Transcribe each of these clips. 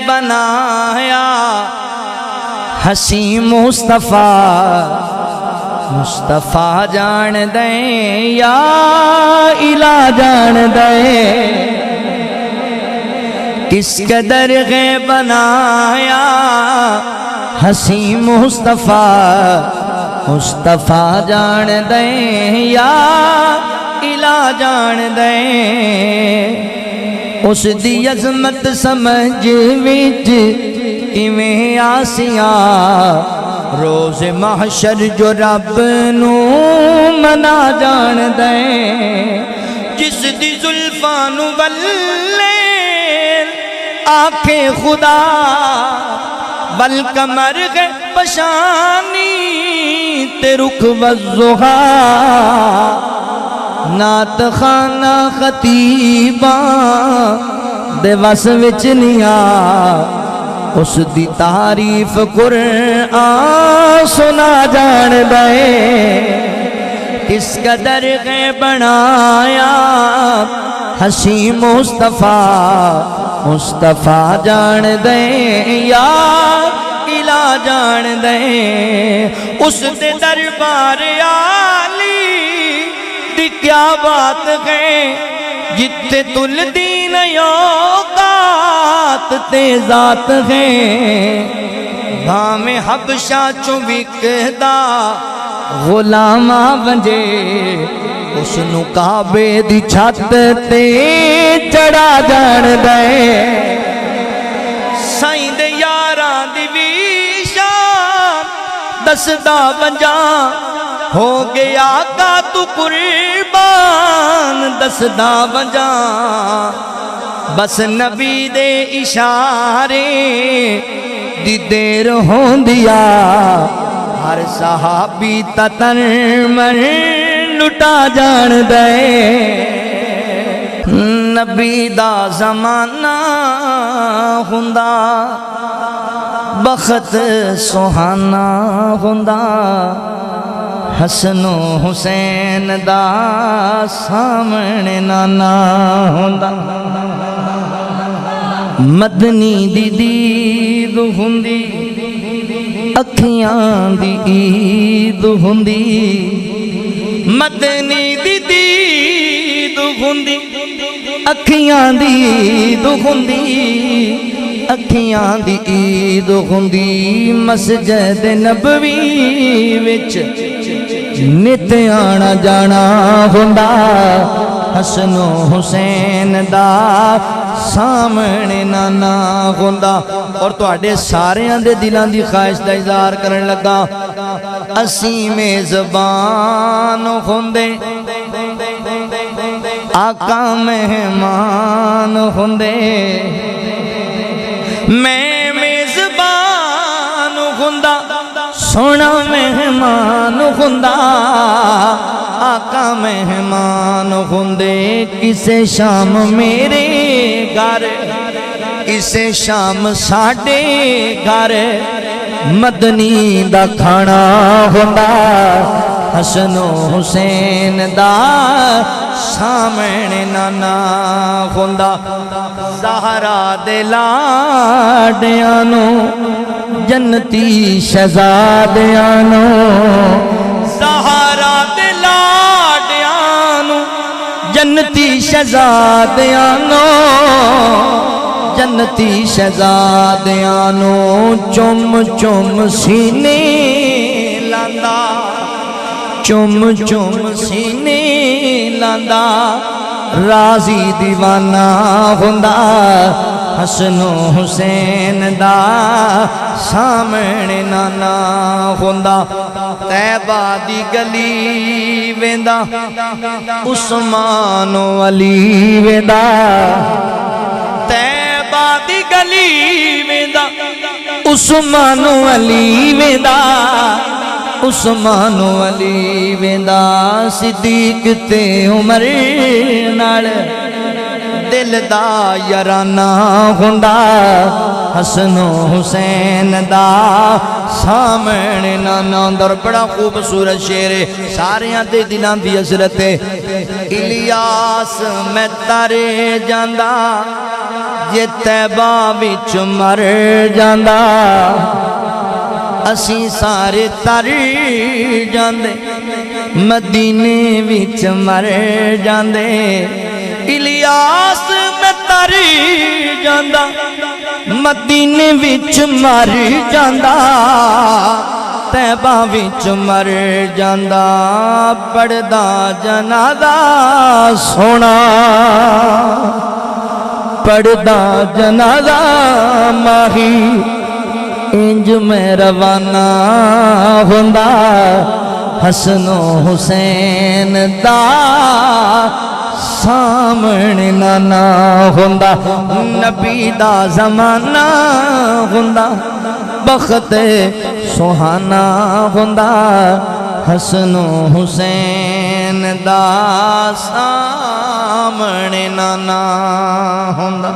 بنایا حسین مصطفیٰ مصطفیٰ جان دیں یا الہ جان دیں کس قدر غیب بنایا حسین مصطفیٰ مصطفیٰ جان دیں یا الہ جان دیں اس دی عظمت سمجھ وچ کیویں آسیاں روز محشر جو رب نو منا جان دیں جس دی زلفاں نو واللیل آنکھیں خدا والقمر پشانی تے رخ والضحا نعت خانہ خطیباں دے وس وچ نیا اس دی تعریف قرآن سنا جان دے کس قدر غیب بنایا حسین مصطفیٰ مصطفیٰ جان دے یا الہ جان دے اس دے دربار عالی دی کیا بات ہے جتے تل دین یوقات تے ذات ہے بھام حبشہ چو وکدا غلامہ بنجے اس نو کعبے دی چھت تے چڑھا جان دے سائیں دے یاراں دی ویشان دسدا بنجاں ہو گیا کا تو قربان دسدا بنجاں بس نبی دے اشارے دی دیر ہون دیا ہر صحابی تتن من لٹا جان دے نبی دا زمانہ ہوندا بخت سہانا ہوندا حسن و حسین دا سامنے نانا ہوندا مدنی دی دید ہوندی اکھیاں دی عید ہوندی مدنی دی دید ہوندی اکھیاں دی عید ہوندی اکھیاں دی عید ہوندی مسجد نبوی وچ نت آنا جانا ہوندا حسن و حسین دا سامنے نانا ہوندا اور تواڈے ساریاں دے دلاں دی خواہش دا اظہار کرن لگا اسی میزبان ہوندے آقا مہمان ہوندے میں میزبان ہوندا سونا مہمان ہوندا آقا مہمان ہوندے کسے شام میرے گھر کسے شام ساڈے گھر مدنی دا کھانا ہوندا حسن و حسین دا سامنے نانا ہوندا زہرا دے لاڈیاں نو جنتی شہزادیاں نو زہرا دے لاڈیاں نو جنتی شہزادیاں نو جنتی شہزادیاں نو چم چم سینے لاندا چم چم سینے لاندا راضی دیوانہ ہوندا حسن و حسین دا سامنے نانا ہوندا طیبہ دی گلی ویندا عثمان و علی ویندا طیبہ دی گلی ویندا عثمان و علی ویندا عثمان و علی ویندا صدیق تے عمر نال دل دا یارانہ ہوندا حسن و حسین دا سامنے نانا در بڑا خوبصورت شعر ہے ساریاں دے دلان دی حضرت الیاس میں تارے جاندہ ਜੇ ਤੈਬਾ ਵਿੱਚ ਮਰ ਜਾਂਦਾ ਅਸੀਂ ਸਾਰੇ ਤਰ ਜਾਂਦੇ ਮਦੀਨੇ ਵਿੱਚ ਮਰ ਜਾਂਦੇ ਇਲਿਆਸ ਮੈਂ ਤਰ ਜਾਂਦਾ ਮਦੀਨੇ ਵਿੱਚ ਮਰ ਜਾਂਦਾ ਤੈਬਾ ਵਿੱਚ ਮਰ ਜਾਂਦਾ ਪੜਦਾ ਜਨਾਜ਼ਾ ਸੋਹਣਾ ਪੜਦਾ ਜਨਾਜ਼ਾ ਮਾਹੀ ਇੰਜ ਮੈਂ ਰਵਾਨਾ ਹੁੰਦਾ ਹਸਨੋ ਹੁਸੈਨ ਦਾ ਸਾਹਮਣੇ ਨਾ ਹੁੰਦਾ ਨਬੀ ਦਾ ਜ਼ਮਾਨਾ ਹੁੰਦਾ ਬਖਤ ਸੁਹਾਨਾ ਹੁੰਦਾ ਹਸਨੋ ਹੁਸੈਨ ਦਾ ਸਾਹਮਣੇ ਨਾ ਹੁੰਦਾ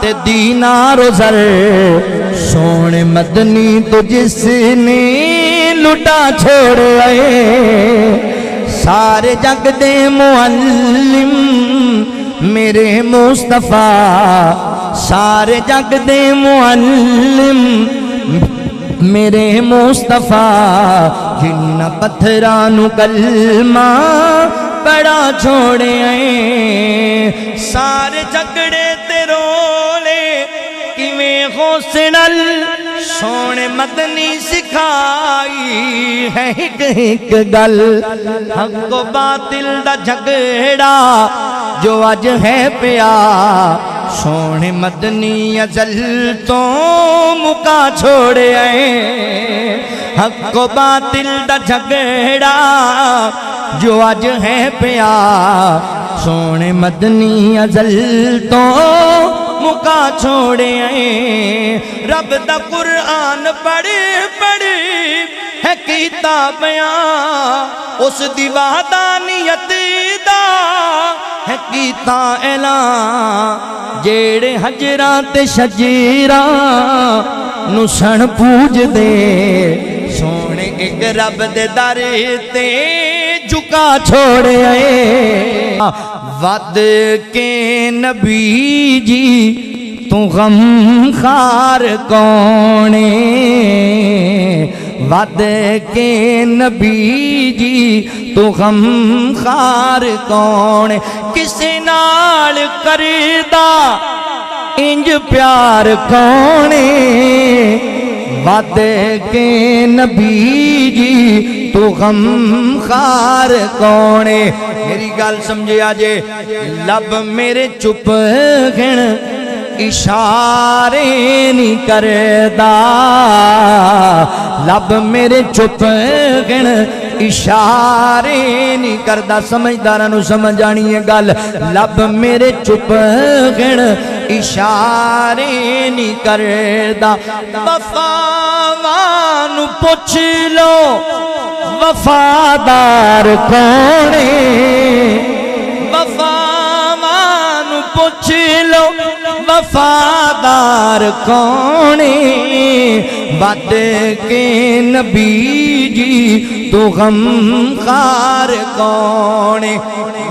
تے دینار و زر سونے مدنی تو جس نے لٹا چھوڑے سارے جگ دے معلم میرے مصطفیٰ سارے جگ دے معلم میرے مصطفیٰ جنہ پتھرانو کلمہ بڑا چھوڑے سارے جگڑے تے رولے کیویں غوثنل سونے مدنی سکھائی ہے ایک گل حق و باطل دا جھگڑا جو آج ہے پیا سونے مدنی ازل تو مکا چھوڑے حق و باطل دا جھگڑا جو آج ہے پیا سونے مدنی ازل تو مکا چھوڑے رب دا قرآن پڑھ پڑھ ہے کتابیاں اس دی وحدانیت دا ہے کیتا اعلان جیڑے حجراں تے شجراں نو سن پوج دے سونے ایک رب دے در تے جھکا چھوڑے ود کے نبی جی تو غم خار کونے ود کے نبی جی تو غم خار کونے کسے نال کردا انج پیار کونے ود کے نبی جی تو غم خار کونے میری گل سمجھے آجے لب میرے چپ گھن اشارے نہیں کردا لب میرے چپ گھن اشارے نہیں کردا سمجھداراں سمجھ آنی ہے گل لب میرے چپ گھن اشارے نہیں کردا وفاوان پوچھ لو وفادار کونے وفاوان پوچھ لو وفادار کونے ود کے نبی جی تو غم خار کونے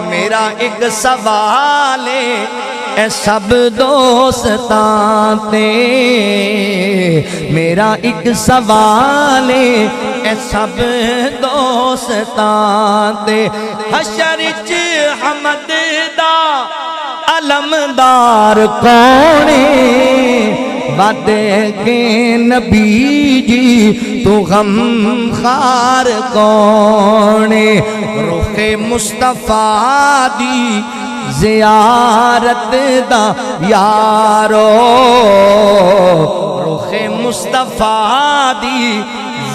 میرا ایک سوال ہے اے سب دوستاں تے میرا ایک سوال ہے اے سب دوستاں تے حشر وچ حمد دا علمدار کونے ود کے نبی جی تو غم خار کونے رخ مصطفیٰ دی زیارت دا یارو رخ مصطفیٰ دی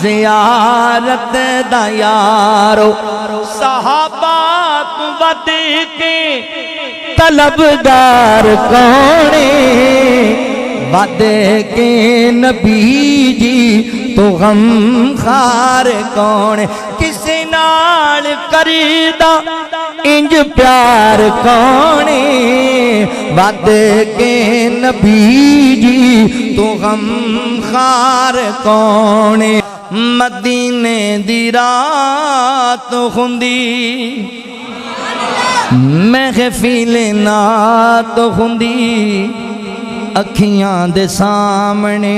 زیارت دا یارو صحابہ تو ود کے طلبگار کونے ود کے نبی جی تو غم خار کونے کسے نال کردا انج پیار کونے ود کے نبی جی تو غم خار کونے مدینے دی رات ہوندی محفل نات ہوندی اکھیاں دے سامنے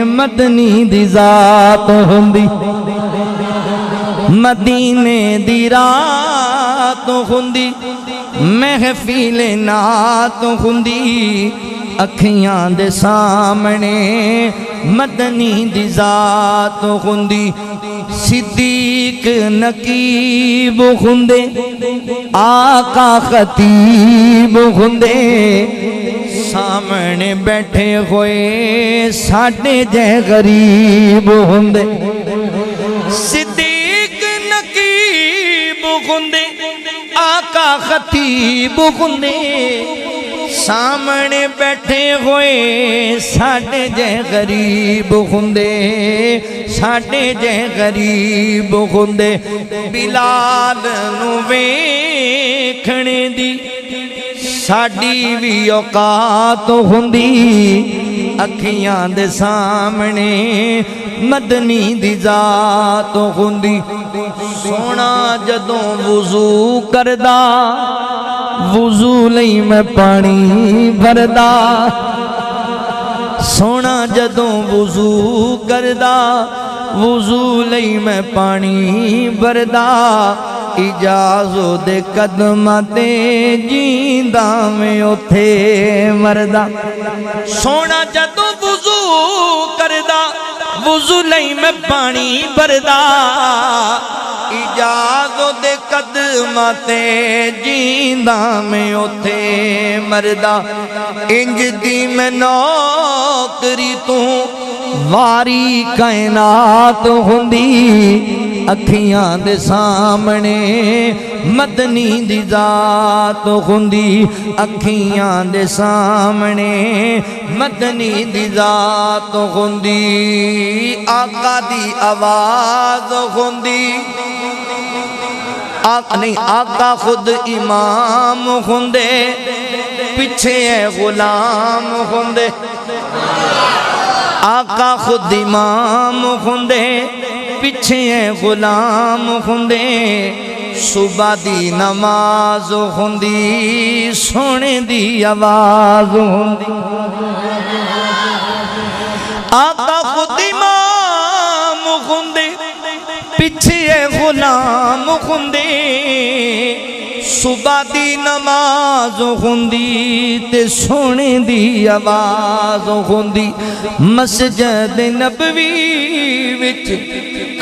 مدنی دی ذات ہوندی مدینے دی رات ہوندی محفل نات ہوندی اکھیاں دے سامنے مدنی دی ذات ہوندی صدیق نقیب ہوندے آقا خطیب ہوندے سامنے بیٹھے ہوئے ساڈے جے غریب ہوندے صدیق نقیب ہوندے آقا خطیب ہوندے سامنے بیٹھے ہوئے ساڈے جے غریب ہوندے ساڈے جے غریب ہوندے بلال نو ویکھنے دی ਸਾਡੀ ਵੀ ਔਕਾਤ ਹੁੰਦੀ ਅੱਖੀਆਂ ਦੇ ਸਾਹਮਣੇ ਮਦਨੀ ਦੀ ਜ਼ਾਤ ਹੁੰਦੀ ਸੋਹਣਾ ਜਦੋਂ ਵਜ਼ੂ ਕਰਦਾ ਵਜ਼ੂ ਲਈ ਮੈਂ ਪਾਣੀ ਭਰਦਾ ਸੋਹਣਾ ਜਦੋਂ ਵਜ਼ੂ ਕਰਦਾ ਵਜ਼ੂ ਲਈ ਮੈਂ ਪਾਣੀ ਭਰਦਾ ਇਜਾਜ਼ੋ ਦੇ ਕਦਮਾਂ ਤੇ ਜੀਂਦਾ ਮੈਂ ਉੱਥੇ ਮਰਦਾ ਸੋਹਣਾ ਜਦੋਂ ਵਜ਼ੂ ਕਰਦਾ ਵਜ਼ੂ ਲਈ ਮੈਂ ਪਾਣੀ ਭਰਦਾ ਇਜਾਜ਼ੋ ਦੇ ਕਦਮਾਂ ਤੇ ਜੀਂਦਾ ਮੈਂ ਉੱਥੇ ਮਰਦਾ ਇੰਜ ਦੀ ਮੈਂ ਨੌਕਰੀ ਤੂੰ ਵਾਰੀ ਕਾਇਨਾਤ ਹੁੰਦੀ ਅੱਖੀਆਂ ਦੇ ਸਾਹਮਣੇ ਮਦਨੀ ਦੀ ਜ਼ਾਤ ਹੁੰਦੀ ਅੱਖੀਆਂ ਦੇ ਸਾਹਮਣੇ ਮਦਨੀ ਦੀ ਜ਼ਾਤ ਹੁੰਦੀ ਆਕਾ ਦੀ ਆਵਾਜ਼ ਹੁੰਦੀ ਨਹੀਂ ਆਕਾ ਖੁਦ ਇਮਾਮ ਹੁੰਦੇ ਪਿੱਛੇ ਗੁਲਾਮ ਹੁੰਦੇ ਆਕਾ ਖੁਦ ਇਮਾਮ ਹੁੰਦੇ ਪਿੱਛੇ ਗੁਲਾਮ ਹੁੰਦੇ ਸੁਬਹ ਦੀ ਨਮਾਜ਼ ਹੁੰਦੀ ਸੋਹਣੇ ਦੀ ਆਵਾਜ਼ ਹੁੰਦੀ ਆਕਾ ਖੁਦ ਇਮਾਮ ਹੁੰਦੇ ਪਿੱਛੇ ਗੁਲਾਮ ਹੁੰਦੇ ਸੁਬਹ ਦੀ ਨਮਾਜ਼ ਹੁੰਦੀ ਤੇ ਸੋਹਣੇ ਦੀ ਆਵਾਜ਼ ਹੁੰਦੀ ਮਸਜਿਦ ਨਬਵੀ ਵਿੱਚ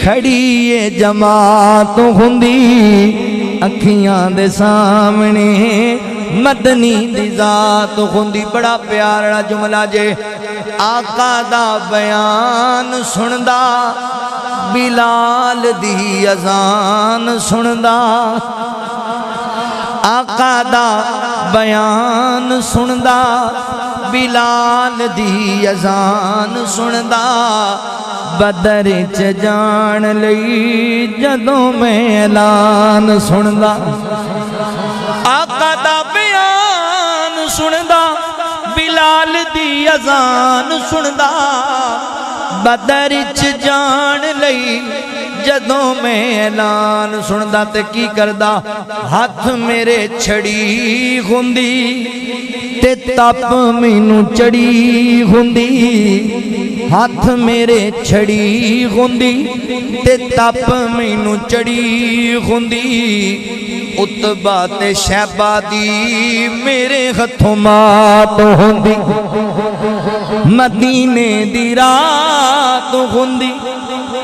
ਖੜੀ ਏ ਜਮਾਤ ਹੁੰਦੀ ਅੱਖੀਆਂ ਦੇ ਸਾਹਮਣੇ ਮਦਨੀ ਦੀ ਜ਼ਾਤ ਹੁੰਦੀ ਬੜਾ ਪਿਆਰਾ ਜੁਮਲਾ ਜੇ ਆਕਾ ਦਾ ਬਿਆਨ ਸੁਣਦਾ ਬਿਲਾਲ ਦੀ ਅਜ਼ਾਨ ਸੁਣਦਾ ਆਕਾ ਦਾ ਬਿਆਨ ਸੁਣਦਾ ਬਿਲਾਲ ਦੀ ਅਜ਼ਾਨ ਸੁਣਦਾ ਬਦਰ ਚ ਜਾਣ ਲਈ ਜਦੋਂ ਮੈਂ ਐਲਾਨ ਸੁਣਦਾ ਆਕਾ ਦਾ ਬਿਆਨ ਸੁਣਦਾ ਬਿਲਾਲ ਦੀ ਅਜ਼ਾਨ ਸੁਣਦਾ ਬਦਰ ਚ ਜਾਣ ਲਈ ਜਦੋਂ ਮੈਂ ਐਲਾਨ ਸੁਣਦਾ ਤੇ ਕੀ ਕਰਦਾ ਹੱਥ ਮੇਰੇ ਛੜੀ ਹੁੰਦੀ ਤੇ ਤਪ ਮੈਨੂੰ ਚੜੀ ਹੁੰਦੀ ਹੱਥ ਮੇਰੇ ਛੜੀ ਹੁੰਦੀ ਤੇ ਤਪ ਮੈਨੂੰ ਚੜੀ ਹੁੰਦੀ ਉਤਬਾ ਤੇ ਸ਼ੈਬਾ ਦੀ ਮੇਰੇ ਹੱਥੋਂ ਮਾਤ ਹੁੰਦੀ ਮਦੀਨੇ ਦੀ ਰਾਤ ਹੁੰਦੀ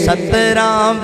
17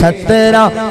17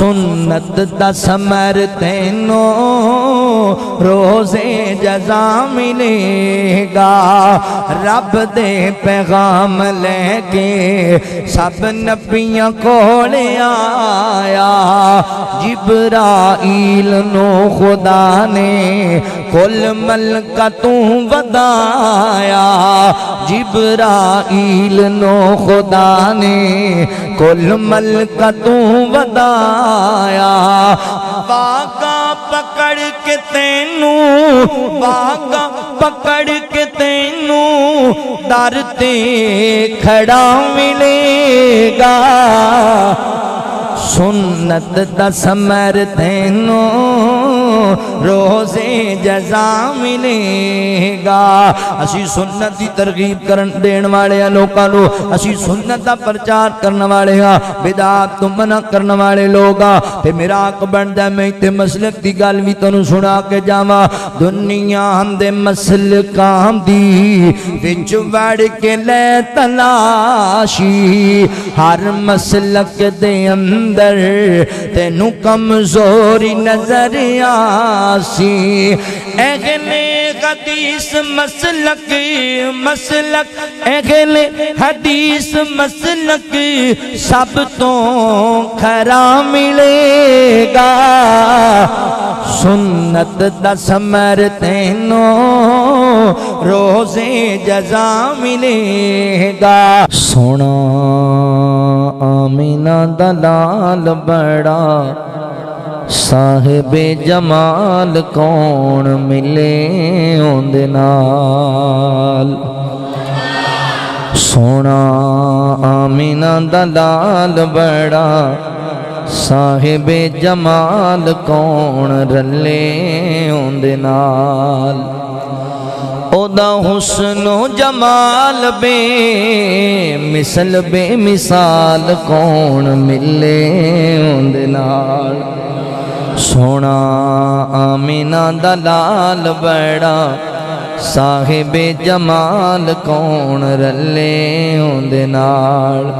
سنت دا ثمر تینوں روزے جزا ملے گا رب دے پیغام لے کے سب نبیاں کولے آیا جبرائیل نو خدا نے کل ملکتوں ودایا جبرائیل نو خدا نے کل ملکتوں ودایا باغا پکڑ کے تینوں باغا پکڑ کے تینوں در تے کھڑا ملے گا سنت دا ثمر تینوں روزے جزا ملے گا اسی سنت دی ترغیب کرن دین والے لوکاں نو اسی سنت دا پرچار کرن والے ہاں بدعت تو منع کرن والے لوگ تے میرا حق بندا میں تے مسلک دی گل وی تانوں سنا کے جاواں دنیا دے مسلکاں دی وچ وڑ کے لے تلاشی ہر مسلک دے اندر تینوں کمزوری نظر آسی اہل حدیث مسلک اہل حدیث مسلک سب تو کھرا ملے گا سنت دا ثمر تینوں روزے جزا ملے گا سونا آمینہ دلال بڑا صاحب جمال کون ملے اوندے نال سونا آمینہ دلال بڑا صاحب جمال کون رلے اوندے نال او دا حسن و جمال بے مثل بے مثال کون ملے اوندے نال سونا آمینہ دلال بڑا صاحب جمال کون رلے اوندے نال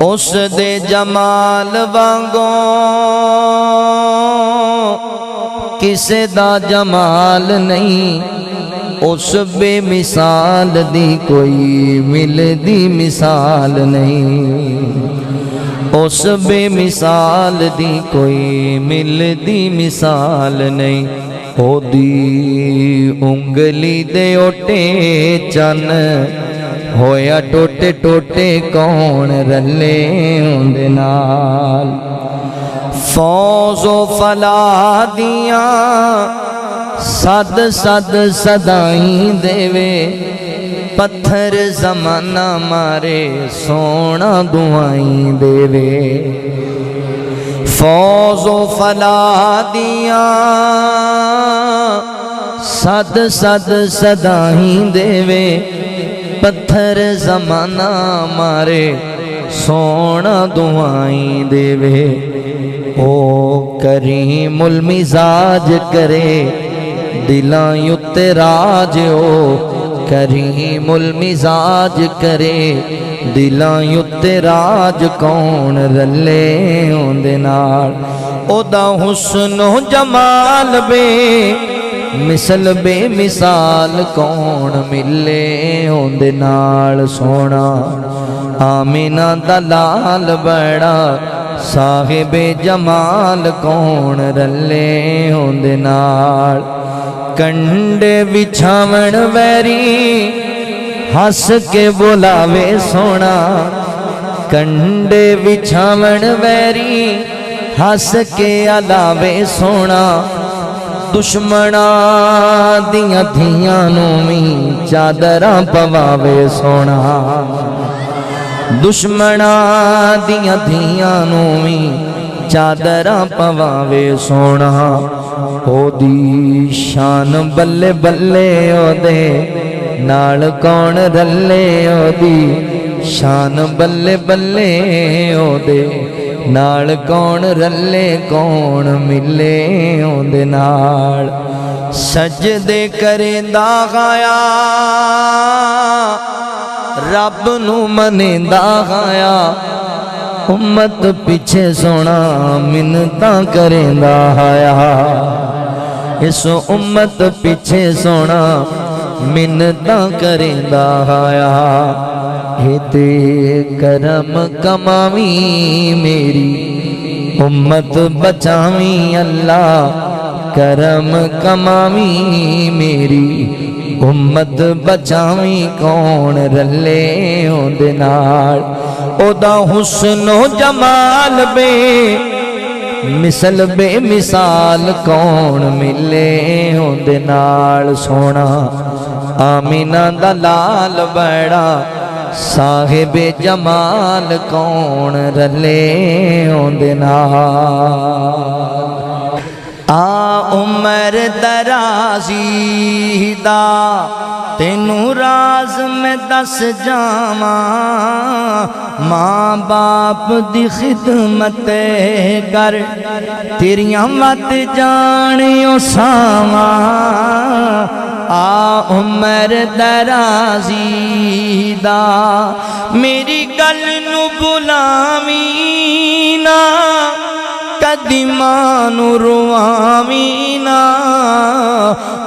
اس دے جمال وانگوں کسے دا جمال نہیں اس بے مثال دی کوئی مل دی مثال نہیں اس بے مثال دی کوئی مل دی مثال نہیں او دی انگلی دے اوٹے چن ہویا ٹوٹے ٹوٹے کون رلے اوندے نال فوز و فلاح دیاں صد صد صدائیں دے وے پتھر زمانہ مارے سونا دعائیں دے وے فوز و فلاح دیاں صد صد صدائیں دے وے پتھر زمانہ مارے سونا دعائیں دے وے او کریم المزاج کرے دلاں یتے راج او کریم المزاج کرے دلاں یتے راج کون رلے اوندے نال او دا حسن و جمال بے مثل بے مثال کون ملے اوندے نال سونا آمینہ دلال بڑا صاحب جمال کون رلے اوندے نال کنڈے بچھاون ویری ہس کے بلاوے سونا کنڈے بچھاون ویری ہس کے علاوے سونا دشمنا دیاں دھیاں نومی چادراں پواوے سونا دشمنا دیاں دھیاں نومی چادراں پواوے سونا او دی شان بلے بلے او دے نال کون رلے او دی شان بلے بلے او دے نال کون رلے کون ملے او دے نال سجدے کریندا غایا رب نو منیندا غایا امت پیچھے سونا منتاں کریندا آیا اس امت پیچھے سونا منتاں کریندا آیا تے کرم کماوی میری امت بچاوی اللہ کرم کماوی میری امت بچاوی کون رلے ہوندے نال او دا حسن و جمال بے مثل بے مثال کون ملے ہوندے نال سونا آمینہ دا لال بڑا صاحب جمال کون رلے ہوندے نال آ عمر درازی دا تینوں راز میں دس جاواں ماں باپ دی خدمت کر تیریاں مت جانیو ساواں آ عمر درازی دا میری گل نو بلاویں نا کدی ماں نو رواویں نا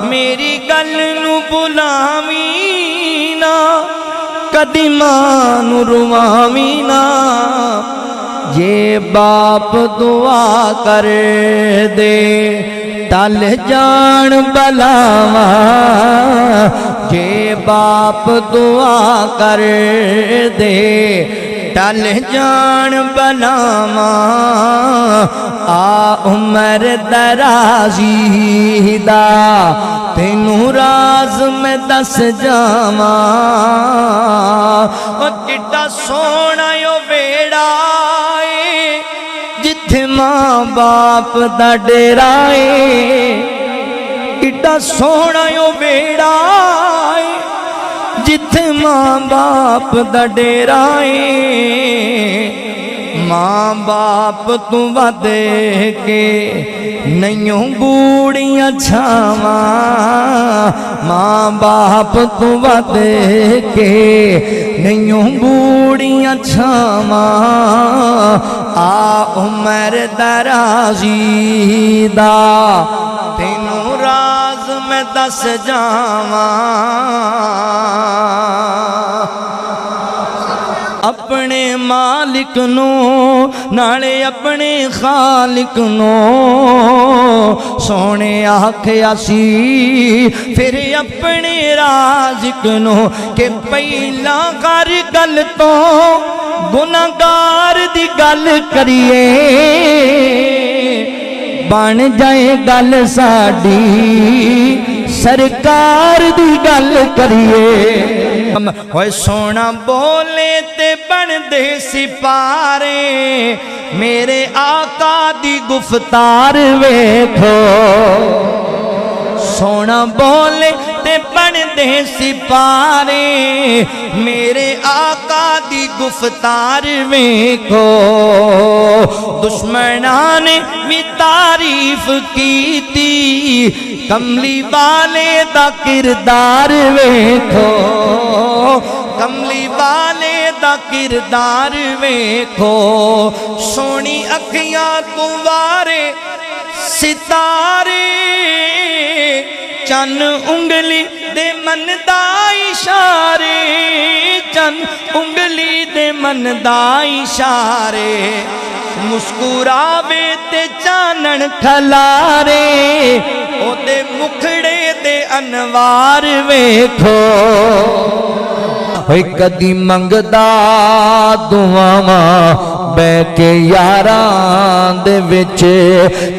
میری گل نو بلاویں نا کدی ماں نو رواویں نا یہ باپ دعا کر دے ٹل جان بلاواں یہ باپ دعا کر دے ٹل جان بلاواں آ عمر درازی دا تینوں راز میں دس جاواں او کڈا سونا یو بیڑا اے جتھے ماں باپ دا ڈیرا اے کڈا سونا یو بیڑا اے جتھے ماں باپ دا ڈیرا اے ماں باپ تو ودے کے نئیوں گوڑیاں چھاواں ماں باپ تو ودے کے نئیوں گوڑیاں چھاواں آ عمر درازی دا تینوں راز میں دس جاواں اپنے مالک نو نالے اپنے خالق نو سونے آکھیا سی پھر اپنے رازق نو کہ پہلا ہر گل تو گناہگار دی گل کریے بن جائے گل ساڈی سرکار دی گل کریے ہوئے سونا بولے تے بن دے سپارے میرے آقا دی گفتار ویکھو سونا بولے تے بن دے سپارے میرے آقا دی گفتار ویکھو دشمنان نے بھی تعریف کیتی کملی والے دا کردار ویکھو کملی والے دا کردار ویکھو سونی اکھیاں تو وارے ستارے چن انگلی دے من دا اشارے چن انگلی دے من دا اشارے مسکراوے تے چانن کھلارے او دے مکھڑے دے انوار ویکھو ہوئی کدی منگدا دعاواں بے کے یاران دے وچ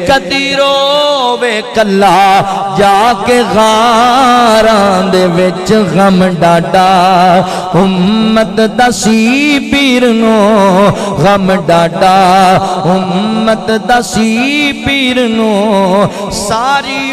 کدی رووے کلا جا کے غاران دے وچ غم ڈاڈا امت دا سی پیر نو غم ڈاڈا امت دا سی پیر نو ساری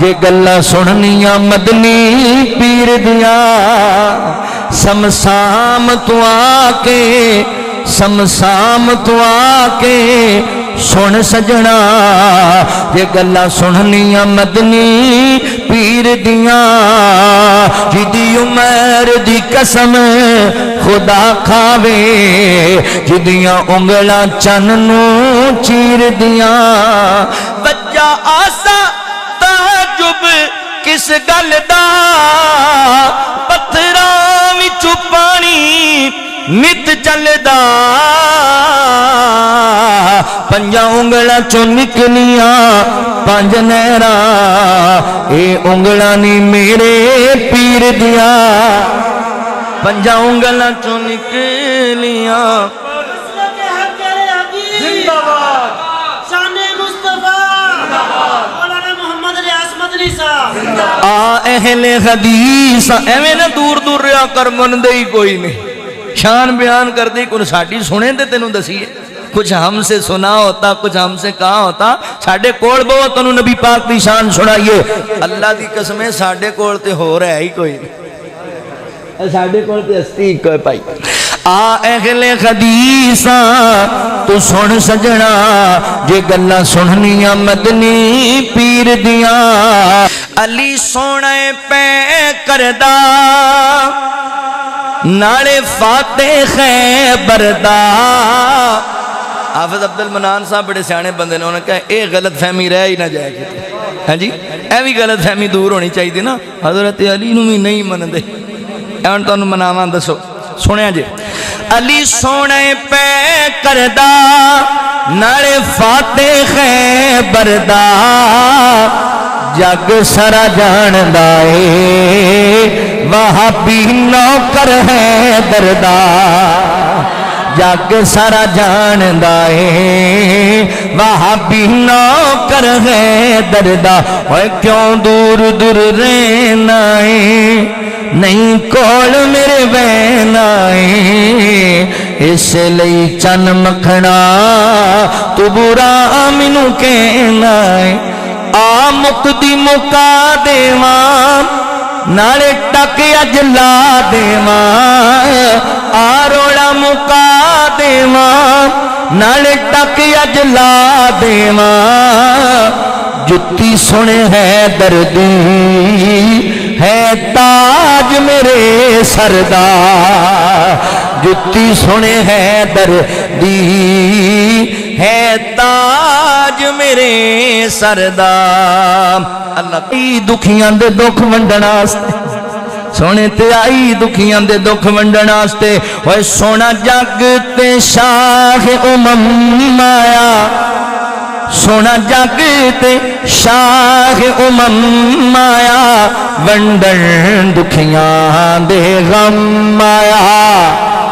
جے گلاں سننیاں مدنی پیر دیاں سمسام تو آکے سمسام تو آکے سن سجنا یہ گلا سننیاں مدنی پیر دیاں جدی عمر دی قسم خدا کھاوے جدیاں انگلاں چن نو چیر دیاں بچہ آسا تعجب کس گل دا پتھراں وچوں پانی نت چلدا پنجا انگلاں چوں نکلیاں پانچ نہراں اے انگلاں نی میرے پیر دیاں پنجا انگلاں چوں نکلیاں اہل حدیث ایویں نہ دور دور رہا کر من دے ہی کوئی نہیں شان بیان کر دی کچھ ساڑی سنے دے تینوں دسیے کچھ ہم سے سنا ہوتا کچھ ہم سے کہا ہوتا ساڑے کوڑ بہت تنوں نبی پاک دی شان سنائیے اللہ دی قسمیں ساڑے کوڑ تے ہو رہا ہی کوئی نہیں ساڑے کوڑ تے ہستی کوئی پائی اہل حدیثاں تو سن سجنا جے گلاں سننیاں مدنی پیر دیاں علی سونے پہ کردہ نالے فاتح خیبر دا حافظ عبد المنان صاحب بڑے سیانے بندے نے انہوں نے کہا اے غلط فہمی رہ ہی نہ جائے گی ہاں جی اے بھی غلط فہمی دور ہونی چاہیے تھی نا حضرت علی نو بھی نہیں من دے ایون تو انہوں مناواں دسو سنیا جی علی سونے پہ کردہ نالے فاتح خیبر دا جگ سرا جان دائے وہابی نوکر ہے دردا جگ سارا جان دائے وہابی نوکر ہے دردا اوے کیوں دور دور رہنا ہے نہیں کول میرے بہنا ہے اس لئی چن مکھنا تو برا مینو کہنا ہے آ مکدی مکا دیواں نالے ٹک اج لا دیواں آ روڑا مکا دیواں نالے ٹک اج لا دیواں جتی سنے ہے دردی ہے تاج میرے سردار جتی سنے ہے دردی ہے تاج میرے سردار اللہ تی دکھیاں دے دکھ ونڈنا سونے تے آئی دکھیاں دے دکھ ونڈن واسطے اوے سونا جگ تے شاہ امم آیا سونا جگ تے شاہ امم آیا ونڈن دکھیاں دے غم آیا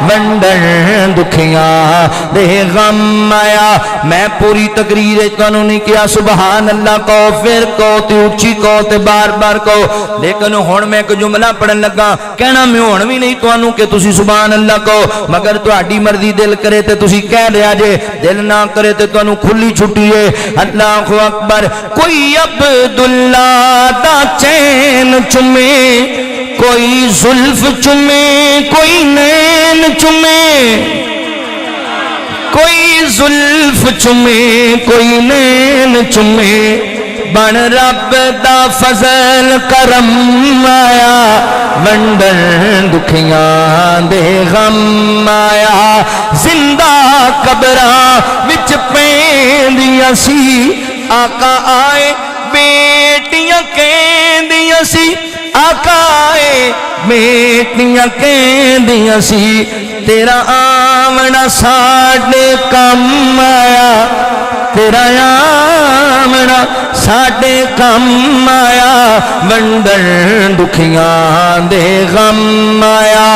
ونڈن دکھیاں دے غم آیا میں پوری تقریر تانوں نہیں کیا سبحان اللہ کو پھر کو تے اچھی کو تے بار بار کو لیکن ہن میں ایک جملہ پڑھن لگا کہنا میں ہن بھی نہیں تانوں کہ تسی سبحان اللہ کو مگر تہاڈی مرضی دل کرے تے تسی کہہ لیا جے دل نہ کرے تے تانوں کھلی چھٹی ہے اللہ اکبر کوئی عبداللہ دا چین چومے کوئی زلف چومے کوئی نین چومے کوئی زلف چومے کوئی نین چومے بن رب دا فضل کرم آیا ونڈن دکھیاں دے غم آیا زندہ قبراں وچ پیندیاں سی آقا آئے بیٹیاں کہندیاں سی آقا آئے بیٹیاں کہندیاں سی تیرا آمنا ساڈے کم آیا تیرا آمنا ساڈے کم آیا ونڈن دکھیاں دے غم آیا